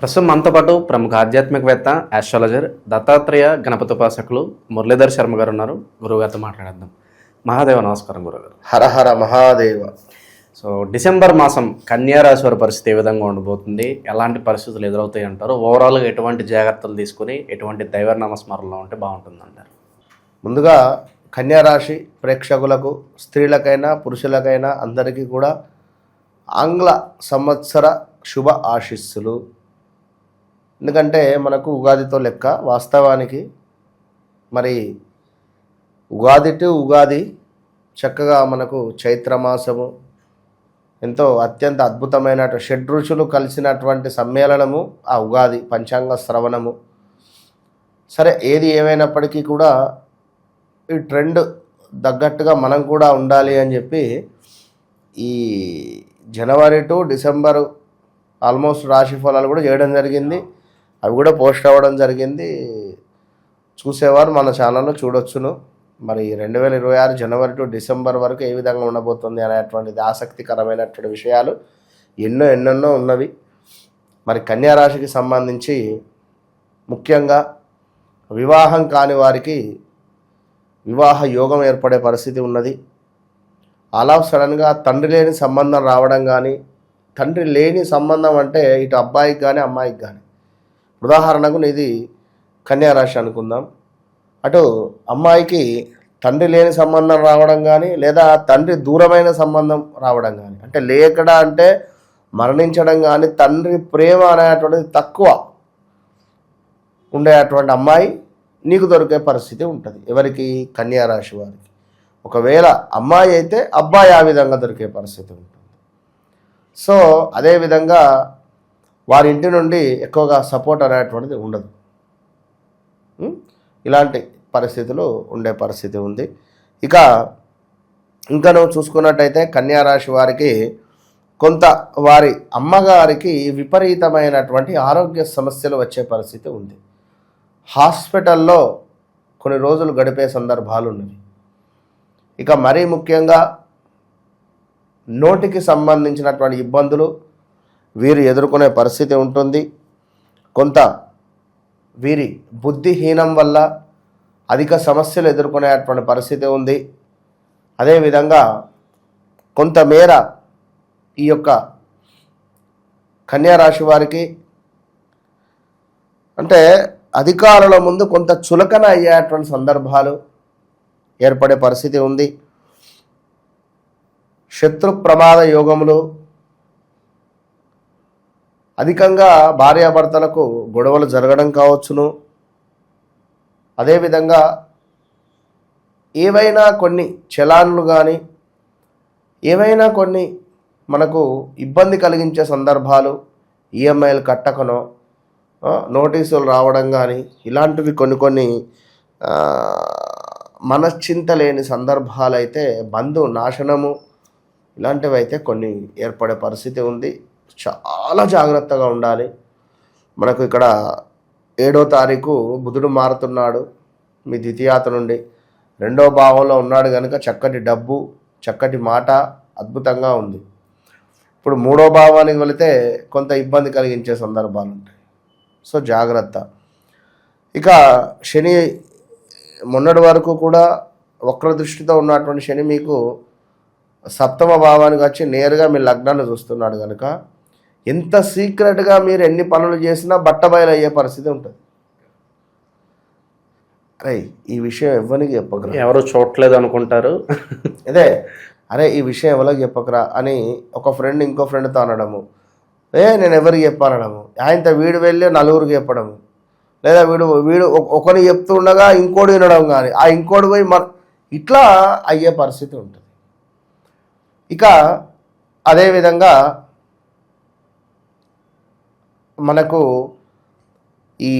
ప్రస్తుతం మనతో పాటు ప్రముఖ ఆధ్యాత్మికవేత్త ఆస్ట్రాలజర్ దత్తాత్రేయ గణపతోపాసకులు మురళీధర్ శర్మ గారు ఉన్నారు. గురువుగారితో మాట్లాడేద్దాం. మహాదేవ నమస్కారం గురుగారు. హర హర మహాదేవ. సో డిసెంబర్ మాసం కన్యా రాశి వారి పరిస్థితి ఏ విధంగా ఉండబోతుంది, ఎలాంటి పరిస్థితులు ఎదురవుతాయి అంటారు, ఓవరాల్గా ఎటువంటి జాగ్రత్తలు తీసుకుని ఎటువంటి దైవనామస్మరణలో ఉంటే బాగుంటుంది అంటారు? ముందుగా కన్యా రాశి ప్రేక్షకులకు, స్త్రీలకైనా పురుషులకైనా అందరికీ కూడా ఆంగ్ల సంవత్సర శుభ ఆశీస్సులు. ఎందుకంటే మనకు ఉగాదితో లెక్క. వాస్తవానికి మరి ఉగాది టు ఉగాది చక్కగా మనకు చైత్రమాసము ఎంతో అత్యంత అద్భుతమైన షడ్రుచులు కలిసినటువంటి సమ్మేళనము ఆ ఉగాది పంచాంగ శ్రవణము. సరే, ఏది ఏమైనప్పటికీ కూడా ఈ ట్రెండ్ తగ్గట్టుగా మనం కూడా ఉండాలి అని చెప్పి ఈ జనవరి టు డిసెంబరు ఆల్మోస్ట్ రాశి ఫలాలు కూడా చేయడం జరిగింది. అవి కూడా పోస్ట్ అవ్వడం జరిగింది. చూసేవారు మన ఛానల్లో చూడొచ్చును. మరి 2026 జనవరి టు డిసెంబర్ వరకు ఏ విధంగా ఉండబోతుంది అనేటువంటిది ఆసక్తికరమైనటువంటి విషయాలు ఎన్నెన్నో ఉన్నవి. మరి కన్యా రాశికి సంబంధించి ముఖ్యంగా వివాహం కాని వారికి వివాహ యోగం ఏర్పడే పరిస్థితి ఉన్నది. ఆల్ ఆఫ్ సడన్గా తండ్రి లేని సంబంధం రావడం కానీ, తండ్రి లేని సంబంధం అంటే ఇటు అబ్బాయికి కానీ అమ్మాయికి కానీ, ఉదాహరణకు ఇది కన్యా రాశి అనుకుందాం. అటు అమ్మాయికి తండ్రి లేని సంబంధం రావడం కానీ, లేదా తండ్రి దూరమైన సంబంధం రావడం కానీ, అంటే లేకడా అంటే మరణించడం కానీ, తండ్రి ప్రేమ అనేటువంటిది తక్కువ ఉండేటువంటి అమ్మాయి నీకు దొరికే పరిస్థితి ఉంటుంది. ఎవరికి? కన్యా రాశి వారికి. ఒకవేళ అమ్మాయి అయితే అబ్బాయి ఆ విధంగా దొరికే పరిస్థితి ఉంటుంది. సో అదేవిధంగా వారి ఇంటి నుండి ఎక్కువగా సపోర్ట్ అనేటువంటిది ఉండదు. ఇలాంటి పరిస్థితులు ఉండే పరిస్థితి ఉంది. ఇంకా నువ్వు చూసుకున్నట్టయితే కన్యా రాశి వారికి కొంత వారి అమ్మగారికి విపరీతమైనటువంటి ఆరోగ్య సమస్యలు వచ్చే పరిస్థితి ఉంది. హాస్పిటల్లో కొన్ని రోజులు గడిపే సందర్భాలు ఉన్నవి. ఇక మరీ ముఖ్యంగా నోటికి సంబంధించినటువంటి ఇబ్బందులు వీరు ఎదుర్కొనే పరిస్థితి ఉంటుంది. కొంత వీరి బుద్ధిహీనం వల్ల అధిక సమస్యలు ఎదుర్కొనేటువంటి పరిస్థితి ఉంది. అదేవిధంగా కొంతమేర ఈ యొక్క కన్యా రాశి వారికి అంటే అధికారుల ముందు కొంత చులకన అయ్యేటువంటి సందర్భాలు ఏర్పడే పరిస్థితి ఉంది. శత్రు ప్రమాద యోగములు, అధికంగా భార్యాభర్తలకు గొడవలు జరగడం కావచ్చును. అదేవిధంగా ఏవైనా కొన్ని చలాన్లు కానీ, ఏవైనా కొన్ని మనకు ఇబ్బంది కలిగించే సందర్భాలు, ఈఎంఐలు కట్టకనో నోటీసులు రావడం కానీ, ఇలాంటివి కొన్ని మనశ్చింత లేని సందర్భాలు అయితే, బంధు నాశనము ఇలాంటివి అయితే కొన్ని ఏర్పడే పరిస్థితి ఉంది. చాలా జాగ్రత్తగా ఉండాలి. మనకు ఇక్కడ 7వ తారీఖు బుధుడు మారుతున్నాడు మీ ద్వితీయాత నుండి. 2వ భావంలో ఉన్నాడు కనుక చక్కటి డబ్బు, చక్కటి మాట అద్భుతంగా ఉంది. ఇప్పుడు 3వ భావానికి వెళితే కొంత ఇబ్బంది కలిగించే సందర్భాలు ఉంటాయి. సో జాగ్రత్త. ఇక శని మొన్నటి వరకు కూడా వక్ర దృష్టితో ఉన్నటువంటి శని మీకు 7వ భావానికి వచ్చి నేరుగా మీ లగ్నాన్ని చూస్తున్నాడు కనుక ఎంత సీక్రెట్గా మీరు ఎన్ని పనులు చేసినా బట్టబయలు అయ్యే పరిస్థితి ఉంటుంది. అరే ఈ విషయం ఎవరికి చెప్పకరా, ఎవరు చూడలేదు అనుకుంటారు. అదే అరే ఈ విషయం ఎవరికి చెప్పకరా అని ఒక ఫ్రెండ్ ఇంకో ఫ్రెండ్తో అనడము, నేను ఎవరికి చెప్పనడము, ఆయనతో వీడు వెళ్ళి నలుగురికి చెప్పడము, లేదా వీడు ఒకరికి చెప్తుండగా ఇంకోటి వినడం కానీ, ఆ ఇంకోటి పోయి ఇట్లా అయ్యే పరిస్థితి ఉంటుంది. ఇక అదేవిధంగా మనకు ఈ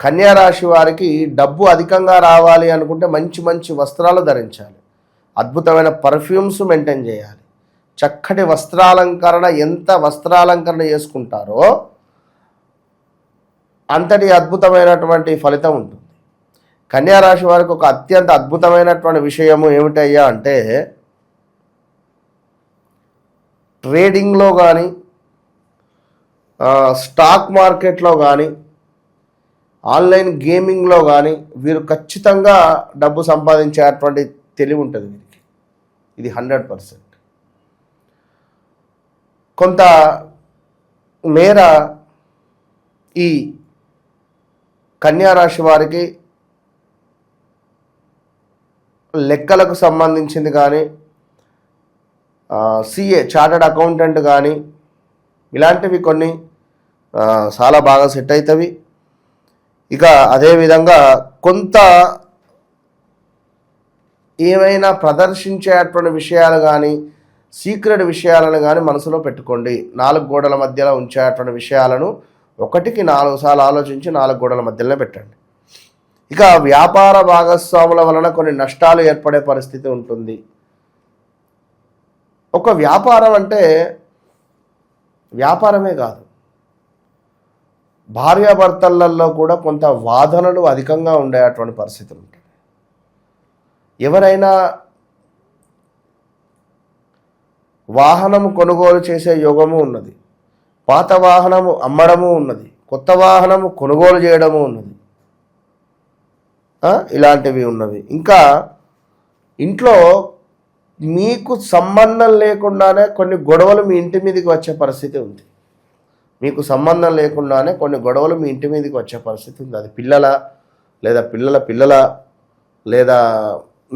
కన్యా రాశి వారికి డబ్బు అధికంగా రావాలి అనుకుంటే మంచి మంచి వస్త్రాలు ధరించాలి, అద్భుతమైన పర్ఫ్యూమ్స్ మెయింటైన్ చేయాలి, చక్కటి వస్త్రాలంకరణ. ఎంత వస్త్రాలంకరణ చేసుకుంటారో అంతటి అద్భుతమైనటువంటి ఫలితం ఉంటుంది. కన్యా రాశి వారికి ఒక అత్యంత అద్భుతమైనటువంటి విషయము ఏమిటయ్యా అంటే, ట్రేడింగ్లో కానీ స్టాక్ మార్కెట్లో కానీ ఆన్లైన్ గేమింగ్లో కానీ వీరు ఖచ్చితంగా డబ్బు సంపాదించేటువంటి తెలివి ఉంటుంది వీరికి. ఇది 100%. కొంత మేర ఈ కన్యారాశి వారికి లెక్కలకు సంబంధించింది కానీ సిఏ చార్టర్డ్ అకౌంటెంట్ కానీ ఇలాంటివి కొన్ని చాలా బాగా సెట్ అవుతాయి. ఇక అదేవిధంగా కొంత ఏమైనా ప్రదర్శించేటువంటి విషయాలు కానీ సీక్రెట్ విషయాలను కానీ మనసులో పెట్టుకోండి. 4 గోడల మధ్యలో ఉంచేటువంటి విషయాలను 1కి 4 సార్లు ఆలోచించి 4 గోడల మధ్యలోనే పెట్టండి. ఇక వ్యాపార భాగస్వాముల వలన కొన్ని నష్టాలు ఏర్పడే పరిస్థితి ఉంటుంది. ఒక వ్యాపారం అంటే వ్యాపారమే కాదు, భార్యాభర్తలలో కూడా కొంత వాదనలు అధికంగా ఉండేటువంటి పరిస్థితులు ఉంటాయి. ఎవరైనా వాహనము కొనుగోలు చేసే యోగము ఉన్నది, పాత వాహనము అమ్మడము ఉన్నది, కొత్త వాహనము కొనుగోలు చేయడము ఉన్నది, ఇలాంటివి ఉన్నవి. ఇంకా ఇంట్లో మీకు సంబంధం లేకుండానే కొన్ని గొడవలు మీ ఇంటి మీదకి వచ్చే పరిస్థితి ఉంది. మీకు సంబంధం లేకుండానే కొన్ని గొడవలు మీ ఇంటి మీదకి వచ్చే పరిస్థితి ఉంది. అది పిల్లల లేదా పిల్లల లేదా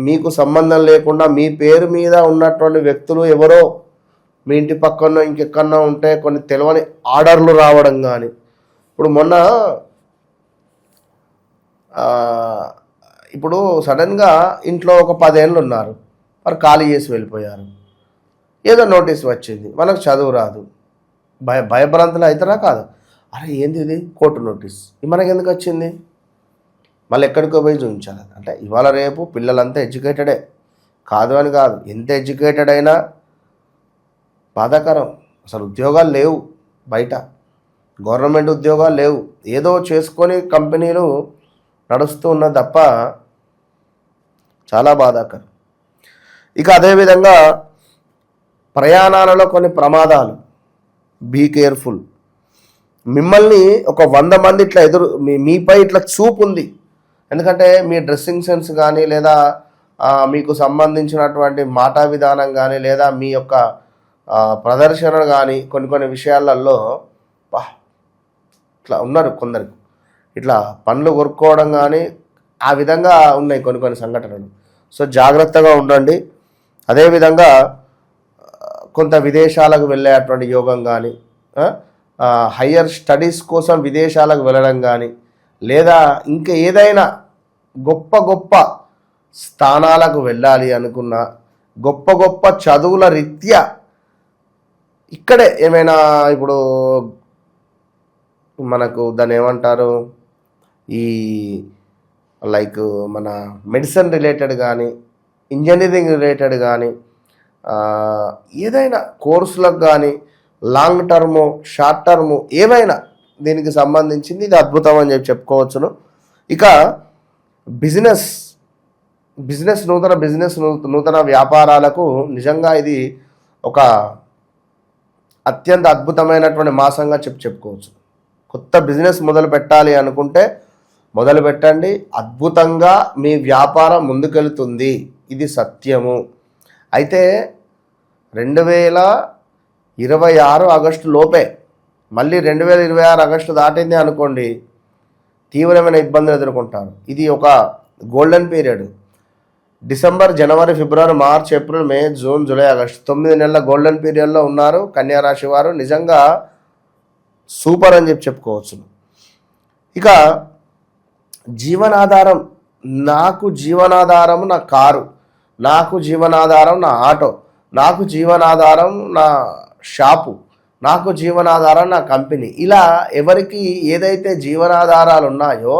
మీకు సంబంధం లేకుండా మీ పేరు మీద ఉన్నటువంటి వ్యక్తులు ఎవరో మీ ఇంటి పక్కన ఇంకెక్కడన్నా ఉంటే కొన్ని తెలియని ఆర్డర్లు రావడం కానీ. ఇప్పుడు మొన్న ఇప్పుడు సడన్గా ఇంట్లో ఒక 10 ఏళ్ళు ఉన్నారు, వారు ఖాళీ చేసి వెళ్ళిపోయారు. ఏదో నోటీస్ వచ్చింది, మనకు చదువు రాదు, భయభ్రాంతులు అవుతారా కాదు. అరే ఏంది ఇది, కోర్టు నోటీస్, ఇది మనకి ఎందుకు వచ్చింది, మళ్ళీ ఎక్కడికో పోయి చూపించాలి. అంటే ఇవాళ రేపు పిల్లలంతా ఎడ్యుకేటెడే, కాదు అని కాదు, ఎంత ఎడ్యుకేటెడ్ అయినా బాధాకరం. అసలు ఉద్యోగాలు లేవు, బయట గవర్నమెంట్ ఉద్యోగాలు లేవు, ఏదో చేసుకొని కంపెనీలు నడుస్తూ ఉన్నది తప్ప చాలా బాధాకరం. ఇక అదేవిధంగా ప్రయాణాలలో కొన్ని ప్రమాదాలు, బీ కేర్ఫుల్. మిమ్మల్ని ఒక 100 మంది ఇట్లా మీపై ఇట్లా చూపు ఉంది, ఎందుకంటే మీ డ్రెస్సింగ్ సెన్స్ కానీ లేదా మీకు సంబంధించినటువంటి మాటా విధానం కానీ లేదా మీ యొక్క ప్రదర్శన కానీ కొన్ని విషయాలలో ఇట్లా ఉన్నారు కొందరికి, ఇట్లా పనులు కొరుక్కోవడం కానీ ఆ విధంగా ఉన్నాయి కొన్ని సంఘటనలు. సో జాగ్రత్తగా ఉండండి. అదేవిధంగా కొంత విదేశాలకు వెళ్ళేటువంటి యోగం కానీ, హయ్యర్ స్టడీస్ కోసం విదేశాలకు వెళ్ళడం కానీ లేదా ఇంకా ఏదైనా గొప్ప స్థానాలకు వెళ్ళాలి అనుకున్న గొప్ప చదువుల రీత్యా ఇక్కడే ఏమైనా ఇప్పుడు మనకు దాన్ని ఏమంటారు, ఈ లైక్ మన మెడిసిన్ రిలేటెడ్ కానీ ఇంజనీరింగ్ రిలేటెడ్ కానీ ఏదైనా కోర్సులకు కానీ లాంగ్ టర్ము షార్ట్ టర్ము ఏవైనా దీనికి సంబంధించింది ఇది అద్భుతం అని చెప్పుకోవచ్చును. ఇక బిజినెస్ నూతన వ్యాపారాలకు నిజంగా ఇది ఒక అత్యంత అద్భుతమైనటువంటి మాసంగా చెప్పుకోవచ్చు. కొత్త బిజినెస్ మొదలు పెట్టాలి అనుకుంటే మొదలు పెట్టండి, అద్భుతంగా మీ వ్యాపారం ముందుకెళ్తుంది, ఇది సత్యము. అయితే 2026 ఆగస్టు లోపే, మళ్ళీ 2026 ఆగస్టు దాటింది అనుకోండి, తీవ్రమైన ఇబ్బందులు ఎదుర్కొంటారు. ఇది ఒక గోల్డెన్ పీరియడ్. డిసెంబర్, జనవరి, ఫిబ్రవరి, మార్చ్, ఏప్రిల్, మే, జూన్, జూలై, ఆగస్టు 9 నెలల గోల్డెన్ పీరియడ్లో ఉన్నారు కన్యారాశి వారు. నిజంగా సూపర్ అని చెప్పుకోవచ్చు. ఇక జీవనాధారం, నాకు జీవనాధారం నా కారు, నాకు జీవనాధారం నా ఆటో, నాకు జీవనాధారం నా షాపు, నాకు జీవనాధారం నా కంపెనీ. ఇలా ఎవరికి ఏదైతే జీవనాధారాలు ఉన్నాయో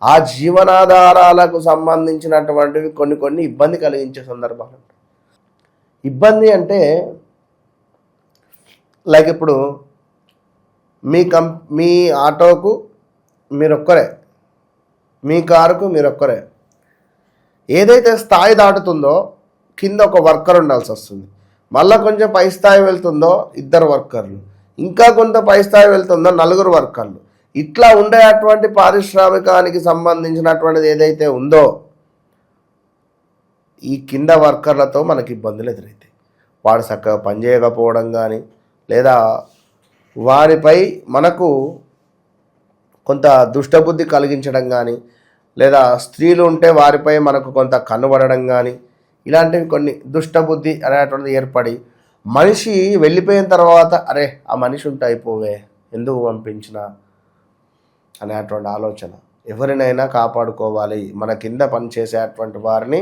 ఆ జీవనాధారాలకు సంబంధించినటువంటివి కొన్ని ఇబ్బంది కలిగించే సందర్భాలు. ఇబ్బంది అంటే లైక్ ఇప్పుడు మీ ఆటోకు మీరొక్కరే, మీ కారుకు మీరొక్కరే. ఏదైతే స్థాయి దాటుతుందో కింద ఒక వర్కర్ ఉండాల్సి వస్తుంది, మళ్ళీ కొంచెం పై స్థాయి వెళ్తుందో 2 వర్కర్లు, ఇంకా కొంత పై స్థాయి వెళ్తుందో నలుగురు వర్కర్లు. ఇట్లా ఉండేటువంటి పారిశ్రామికానికి సంబంధించినటువంటిది ఏదైతే ఉందో ఈ కింద వర్కర్లతో మనకి ఇబ్బందులు ఎదురవుతాయి. వాడు చక్కగా పనిచేయకపోవడం కానీ, లేదా వారిపై మనకు కొంత దుష్టబుద్ధి కలిగించడం కానీ, లేదా స్త్రీలు ఉంటే వారిపై మనకు కొంత కన్నుబడడం కానీ, ఇలాంటివి కొన్ని దుష్టబుద్ధి అనేటువంటిది ఏర్పడి మనిషి వెళ్ళిపోయిన తర్వాత అరే ఆ మనిషి ఉంటే అయిపోవే, ఎందుకు పంపించిన అనేటువంటి ఆలోచన. ఎవరినైనా కాపాడుకోవాలి. మన కింద పనిచేసేటువంటి వారిని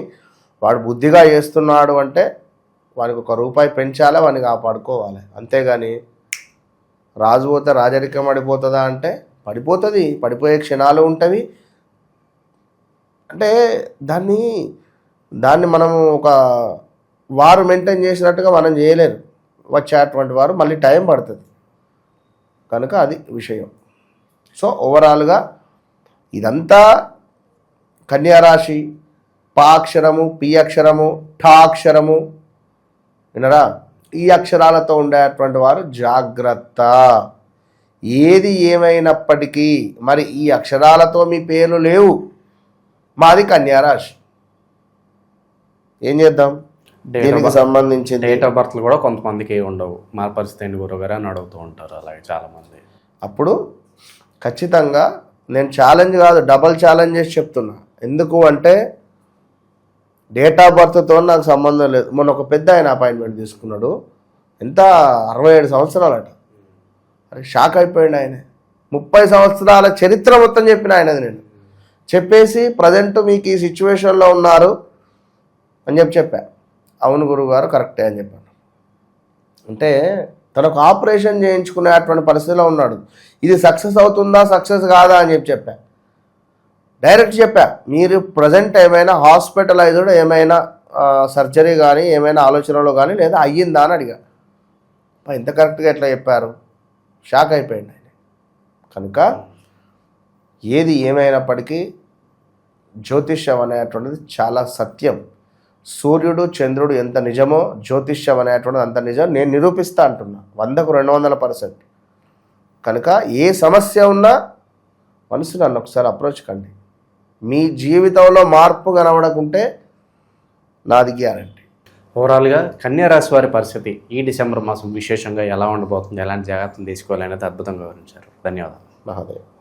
వాడు బుద్ధిగా చేస్తున్నాడు అంటే వానికి ₹1 పెంచాలి, వాడిని కాపాడుకోవాలి. అంతేగాని రాజు పోతే రాజరికం పడిపోతుందా అంటే పడిపోతుంది. పడిపోయే క్షణాలు ఉంటవి. అంటే దాన్ని మనం ఒక వారు మెయింటైన్ చేసినట్టుగా మనం చేయలేరు. వచ్చేటువంటి వారు మళ్ళీ టైం పడుతుంది. కనుక అది విషయం. సో ఓవరాల్గా ఇదంతా కన్యారాశి ప అక్షరము, పి అక్షరము, ఠ అక్షరము, వినరా, ఈ అక్షరాలతో ఉండేటువంటి వారు జాగ్రత్త. ఏది ఏమైనప్పటికీ మరి ఈ అక్షరాలతో మీ పేర్లు లేవు, మాది కన్యారాశి, ఏం చేద్దాం? దీనికి సంబంధించి డేట్ ఆఫ్ బర్త్లు కూడా కొంతమందికి ఉండవు. మా పరిస్థితి ఏంటి గురుగారు అని అడుగుతూ ఉంటారు అలాగే చాలామంది. అప్పుడు ఖచ్చితంగా నేను ఛాలెంజ్ కాదు, డబల్ ఛాలెంజ్ చేసి చెప్తున్నా. ఎందుకు అంటే డేట్ ఆఫ్ బర్త్తో నాకు సంబంధం లేదు. మొన్న ఒక పెద్ద ఆయన అపాయింట్మెంట్ తీసుకున్నాడు, ఎంత 67 సంవత్సరాలట. అరే షాక్ అయిపోయాడు ఆయన. 30 సంవత్సరాల చరిత్ర మొత్తం చెప్పిన ఆయనది నేను చెప్పేసి ప్రజెంట్ మీకు ఈ సిచ్యువేషన్లో ఉన్నారు అని చెప్పా. అవును గురువుగారు కరెక్టే అని చెప్పాను. అంటే తనకు ఆపరేషన్ చేయించుకునేటువంటి పరిస్థితిలో ఉన్నాడు. ఇది సక్సెస్ అవుతుందా సక్సెస్ కాదా అని చెప్పా. డైరెక్ట్ చెప్పా, మీరు ప్రజెంట్ ఏమైనా హాస్పిటలైజ్డ్, ఏమైనా సర్జరీ కానీ, ఏమైనా ఆలోచనలో కానీ లేదా అయ్యిందా అని అడిగా. ఇంత కరెక్ట్గా ఎట్లా చెప్పారు? షాక్ అయిపోయింది ఆయన. కనుక ఏది ఏమైనప్పటికీ జ్యోతిష్యం అనేటువంటిది చాలా సత్యం. సూర్యుడు చంద్రుడు ఎంత నిజమో జ్యోతిష్యం అనేటువంటిది అంత నిజం. నేను నిరూపిస్తా అంటున్నా 100కు 200%. కనుక ఏ సమస్య ఉన్నా మనసు నన్ను ఒకసారి అప్రోచ్ కండి. మీ జీవితంలో మార్పు కనబడకుంటే నాది గ్యారంటీ. ఓవరాల్గా కన్యారాశి వారి పరిస్థితి ఈ డిసెంబర్ మాసం విశేషంగా ఎలా ఉండబోతుంది, ఎలాంటి జాగ్రత్తలు తీసుకోవాలనేది అద్భుతంగా వివరించారు. ధన్యవాదాలు. మహాదేవ్.